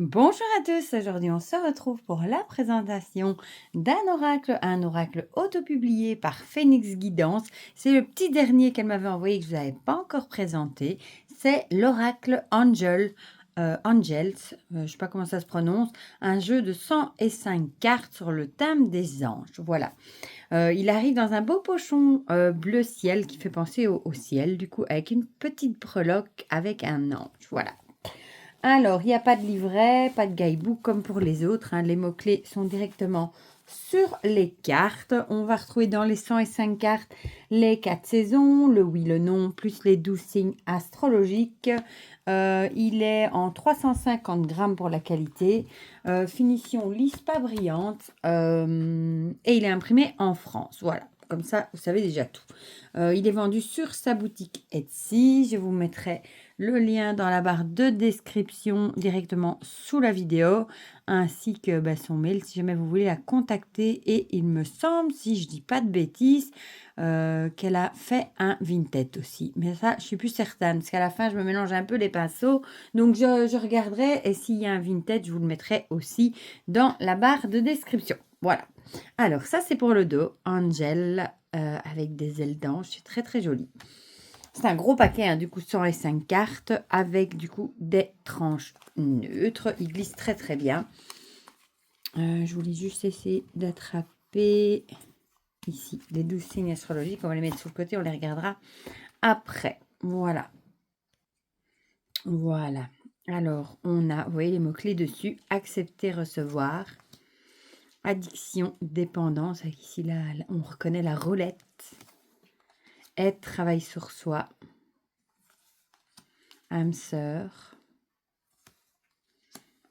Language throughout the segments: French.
Bonjour à tous, aujourd'hui on se retrouve pour la présentation un oracle autopublié par Phoenix Guidance. C'est le petit dernier qu'elle m'avait envoyé que je ne vous avais pas encore présenté. C'est l'oracle Angels, je ne sais pas comment ça se prononce, un jeu de 105 cartes sur le thème des anges. Voilà. Il arrive dans un beau pochon bleu ciel qui fait penser au ciel, du coup avec une petite breloque avec un ange. Voilà. Alors, il n'y a pas de livret, pas de guidebook comme pour les autres. Les mots-clés sont directement sur les cartes. On va retrouver dans les 105 cartes les 4 saisons, le oui, le non, plus les 12 signes astrologiques. Il est en 350 grammes pour la qualité. Finition lisse pas brillante. Et il est imprimé en France. Voilà. Comme ça, vous savez déjà tout. Il est vendu sur sa boutique Etsy. Je vous mettrai le lien dans la barre de description directement sous la vidéo, ainsi que son mail si jamais vous voulez la contacter. Et il me semble, si je dis pas de bêtises, qu'elle a fait un Vinted aussi. Mais ça, je suis plus certaine, parce qu'à la fin, je me mélange un peu les pinceaux. Donc, je regarderai, et s'il y a un Vinted, je vous le mettrai aussi dans la barre de description. Voilà. Alors, ça, c'est pour le dos. Angel, avec des ailes d'ange. C'est très, très joli. C'est un gros paquet, du coup, 105 cartes avec, du coup, des tranches neutres. Il glisse très, très bien. Je voulais juste essayer d'attraper ici les 12 signes astrologiques. On va les mettre sur le côté, on les regardera après. Voilà. Voilà. Alors, on a, vous voyez les mots-clés dessus. Accepter, recevoir. Addiction, dépendance. Avec ici, là, on reconnaît la roulette. Être, travail sur soi. Âme sœur.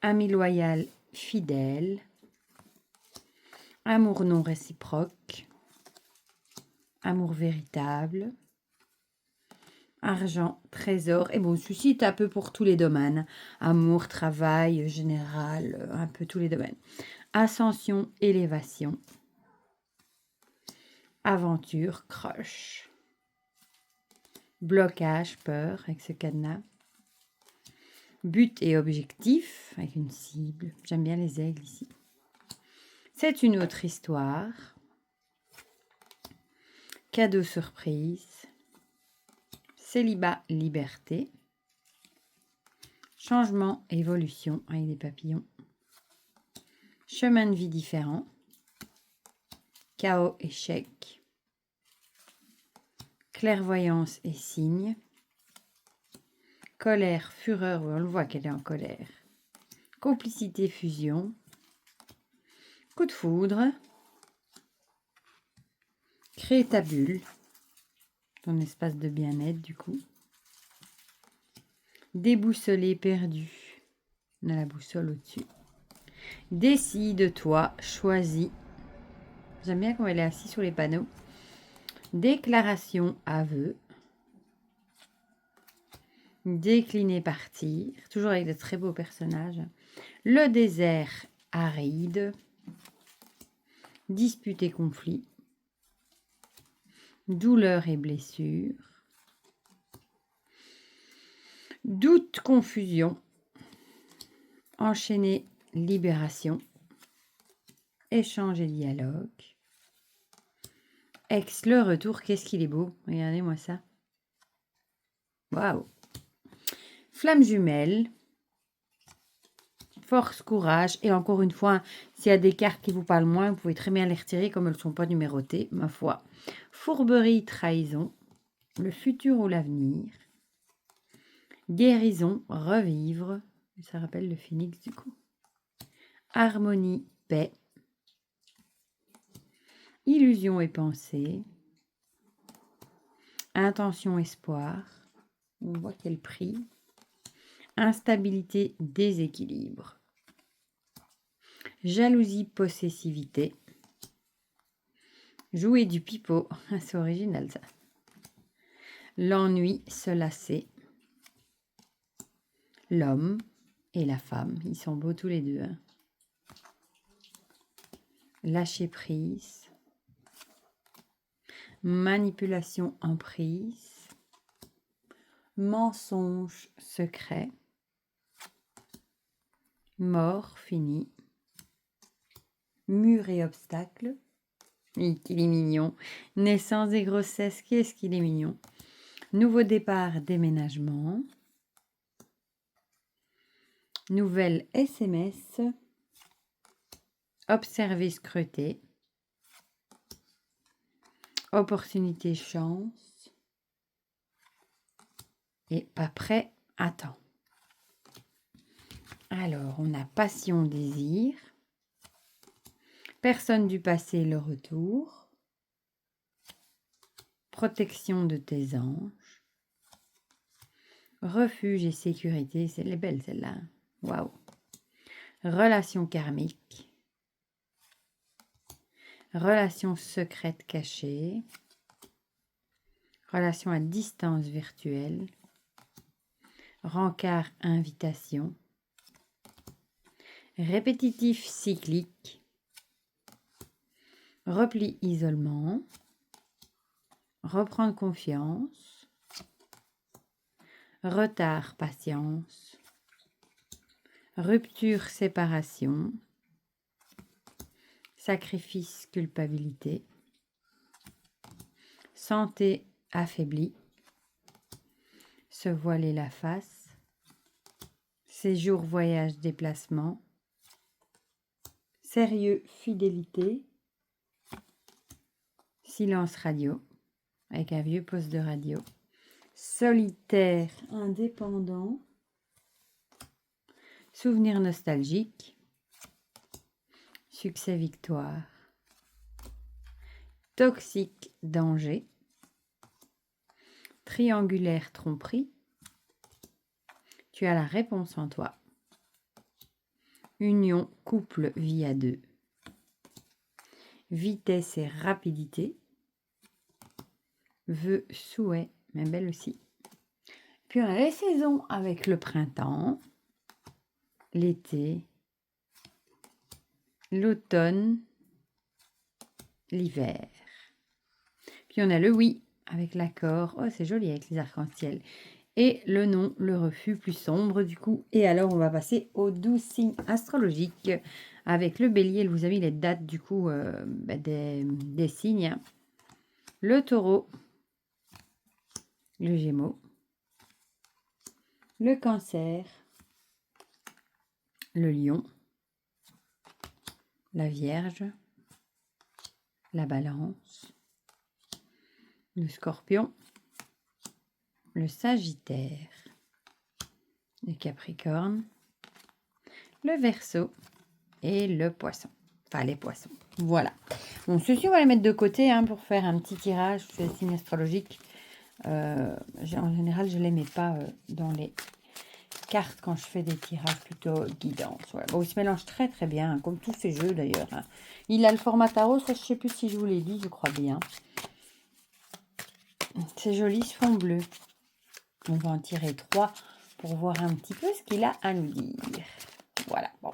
Ami loyal, fidèle. Amour non réciproque. Amour véritable. Argent, trésor. Et bon, celui-ci est un peu pour tous les domaines. Amour, travail, général, un peu tous les domaines. Ascension, élévation. Aventure, crush. Blocage, peur, avec ce cadenas. But et objectif, avec une cible. J'aime bien les aigles ici. C'est une autre histoire. Cadeau surprise. Célibat, liberté. Changement, évolution, avec des papillons. Chemin de vie différent. Chaos, échec. Clairvoyance et signe. Colère, fureur, on le voit qu'elle est en colère. Complicité, fusion. Coup de foudre. Créer ta bulle. Ton espace de bien-être, du coup. Déboussolé, perdu. On a la boussole au-dessus. Décide-toi, choisis. J'aime bien quand elle est assise sur les panneaux. Déclaration, aveu. Décliner, partir. Toujours avec de très beaux personnages. Le désert, aride. Dispute et conflit. Douleur et blessure. Doute, confusion. Enchaîner, libération. Échange et dialogue. Ex, le retour, qu'est-ce qu'il est beau. Regardez-moi ça. Waouh. Flamme jumelle. Force, courage. Et encore une fois, s'il y a des cartes qui vous parlent moins, vous pouvez très bien les retirer comme elles ne sont pas numérotées, ma foi. Fourberie, trahison. Le futur ou l'avenir. Guérison, revivre. Ça rappelle le phénix du coup. Harmonie, paix. Illusion et pensée. Intention, espoir. On voit quel prix. Instabilité, déséquilibre. Jalousie, possessivité. Jouer du pipeau. C'est original ça. L'ennui, se lasser. L'homme et la femme, ils sont beaux tous les deux. Lâcher prise. Manipulation, emprise. Mensonge, secret. Mort, fini. Mur et obstacle. Qu'il est mignon. Naissance et grossesse, qu'est-ce qu'il est mignon. Nouveau départ, déménagement. Nouvelle SMS. Observer, scruter. Opportunité, chance. Et pas prêt, attends. Alors, on a passion, désir. Personne du passé, le retour. Protection de tes anges. Refuge et sécurité. Elle est belle celle-là. Waouh. Relation karmique. Relation secrète cachée. Relation à distance virtuelle. Rencard, invitation. Répétitif, cyclique. Repli, isolement. Reprendre confiance. Retard, patience. Rupture, séparation. Sacrifice, culpabilité. Santé, affaiblie. Se voiler la face. Séjour, voyage, déplacement. Sérieux, fidélité. Silence radio, avec un vieux poste de radio. Solitaire, indépendant. Souvenir nostalgique. Succès, victoire. Toxique, danger. Triangulaire, tromperie. Tu as la réponse en toi. Union, couple, vie à deux. Vitesse et rapidité. Vœux, souhait, mais belle aussi. Puis on a les saisons avec le printemps, l'été, l'automne, l'hiver. Puis on a le oui avec l'accord. Oh, c'est joli avec les arcs-en-ciel. Et le non, le refus plus sombre du coup. Et alors on va passer aux 12 signes astrologiques. Avec le bélier, vous avez les dates du coup des signes. Le taureau, le gémeaux, le cancer, le lion, la vierge, la balance, le scorpion, le sagittaire, le capricorne, le verseau et le poisson. Enfin, les poissons. Voilà. Bon, ceci, on va les mettre de côté pour faire un petit tirage sur les signes astrologiques. En général, je ne les mets pas dans les cartes quand je fais des tirages plutôt guidance. Voilà. Bon, il se mélange très très bien, comme tous ces jeux d'ailleurs. Il a le format tarot, ça je ne sais plus si je vous l'ai dit, je crois bien. C'est joli ce fond bleu. On va en tirer 3 pour voir un petit peu ce qu'il a à nous dire. Voilà, bon.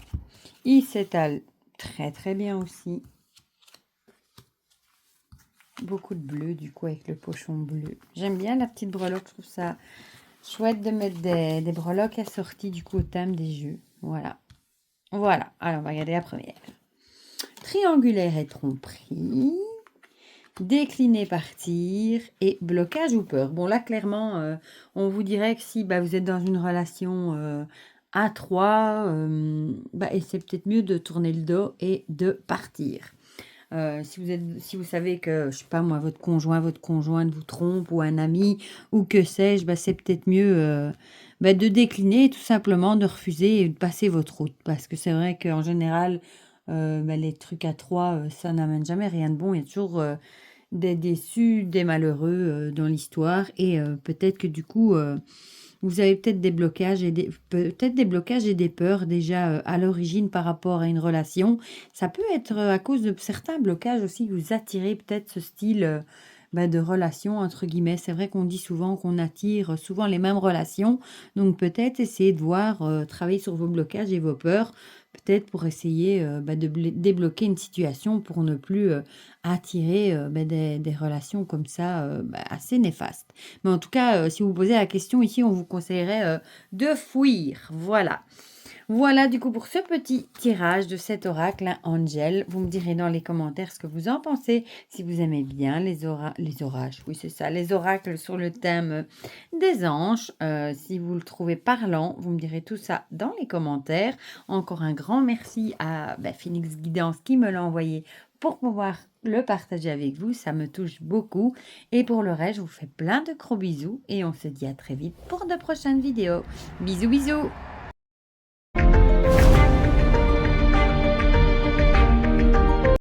Il s'étale très très bien aussi. Beaucoup de bleu du coup avec le pochon bleu. J'aime bien la petite breloque, je trouve ça chouette de mettre des breloques assorties du coup au thème des jeux. Voilà. Voilà, alors on va regarder la première. Triangulaire et tromperie. Décliner, partir et blocage ou peur. Bon là clairement, on vous dirait que si vous êtes dans une relation à 3, et c'est peut-être mieux de tourner le dos et de partir. Si vous savez que, je sais pas moi, votre conjoint, votre conjointe vous trompe ou un ami ou que sais-je, c'est peut-être mieux de décliner, tout simplement, de refuser et de passer votre route. Parce que c'est vrai qu'en général, les trucs à 3, ça n'amène jamais rien de bon. Il y a toujours des déçus, des malheureux dans l'histoire et peut-être que du coup... vous avez peut-être des blocages et des peurs déjà à l'origine par rapport à une relation. Ça peut être à cause de certains blocages aussi que vous attirez peut-être ce style de relation entre guillemets. C'est vrai qu'on dit souvent qu'on attire souvent les mêmes relations. Donc peut-être essayer de voir, travailler sur vos blocages et vos peurs. Peut-être pour essayer de débloquer une situation pour ne plus attirer des relations comme ça assez néfastes. Mais en tout cas, si vous posez la question ici, on vous conseillerait de fuir. Voilà. Voilà du coup pour ce petit tirage de cet oracle, hein, Angel. Vous me direz dans les commentaires ce que vous en pensez, si vous aimez bien les orages, oui c'est ça, les oracles sur le thème des anges. Si vous le trouvez parlant, vous me direz tout ça dans les commentaires. Encore un grand merci à Phoenix Guidance qui me l'a envoyé pour pouvoir le partager avec vous, ça me touche beaucoup. Et pour le reste, je vous fais plein de gros bisous et on se dit à très vite pour de prochaines vidéos. Bisous bisous!